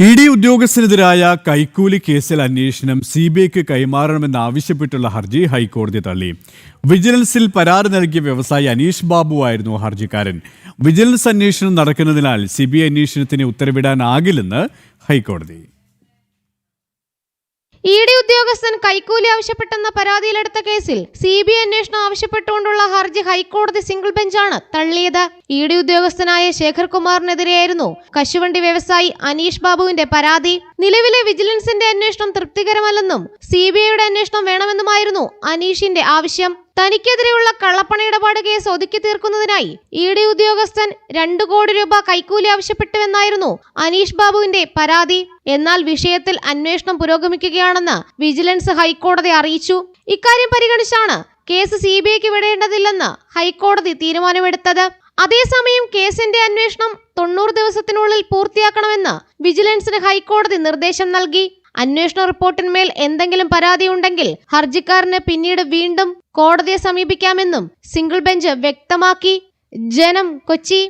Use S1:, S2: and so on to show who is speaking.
S1: ED ഉദ്യോഗസ്ഥനെതിരായ കൈക്കൂലി കേസിൽ അന്വേഷണം സിബിഐക്ക് കൈമാറണമെന്നാവശ്യപ്പെട്ടുള്ള ഹർജി ഹൈക്കോടതി തള്ളി. വിജിലൻസിൽ പരാതി നൽകിയ വ്യവസായി അനീഷ് ബാബു ആയിരുന്നു ഹർജിക്കാരൻ. വിജിലൻസ് അന്വേഷണം നടക്കുന്നതിനാൽ സിബിഐ അന്വേഷണത്തിന് ഉത്തരവിടാനാകില്ലെന്ന് ഹൈക്കോടതി.
S2: ഇഡി ഉദ്യോഗസ്ഥൻ കൈക്കൂലി ആവശ്യപ്പെട്ടെന്ന പരാതിയിലെടുത്ത കേസിൽ സിബിഐ അന്വേഷണം ആവശ്യപ്പെട്ടുകൊണ്ടുള്ള ഹർജി ഹൈക്കോടതി സിംഗിൾ ബെഞ്ചാണ് തള്ളിയത്. ഇഡി ഉദ്യോഗസ്ഥനായ ശേഖർ കുമാറിനെതിരെയായിരുന്നു കശുവണ്ടി വ്യവസായി അനീഷ് ബാബുവിന്റെ പരാതി. നിലവിലെ വിജിലൻസിന്റെ അന്വേഷണം തൃപ്തികരമല്ലെന്നും സിബിഐയുടെ അന്വേഷണം വേണമെന്നുമായിരുന്നു അനീഷിന്റെ ആവശ്യം. തനിക്കെതിരെയുള്ള കള്ളപ്പണ ഇടപാട് കേസ് ഒതുക്കി തീർക്കുന്നതിനായി ഇഡി ഉദ്യോഗസ്ഥൻ 2 കോടി രൂപ കൈക്കൂലി ആവശ്യപ്പെട്ടുവെന്നായിരുന്നു അനീഷ് ബാബുവിന്റെ പരാതി. എന്നാൽ വിഷയത്തിൽ അന്വേഷണം പുരോഗമിക്കുകയാണെന്ന് വിജിലൻസ് ഹൈക്കോടതി അറിയിച്ചു. ഇക്കാര്യം പരിഗണിച്ചാണ് കേസ് സിബിഐക്ക് വിടേണ്ടതില്ലെന്ന് ഹൈക്കോടതി തീരുമാനമെടുത്തത്. അതേസമയം കേസിന്റെ അന്വേഷണം 90 ദിവസത്തിനുള്ളിൽ പൂർത്തിയാക്കണമെന്ന് വിജിലൻസിന് ഹൈക്കോടതി നിർദ്ദേശം നൽകി. അന്വേഷണ റിപ്പോർട്ടിന്മേൽ എന്തെങ്കിലും പരാതി ഉണ്ടെങ്കിൽ ഹർജിക്കാരന് പിന്നീട് വീണ്ടും കോടതിയെ സമീപിക്കാമെന്നും സിംഗിൾ ബെഞ്ച് വ്യക്തമാക്കി. ജനം, കൊച്ചി.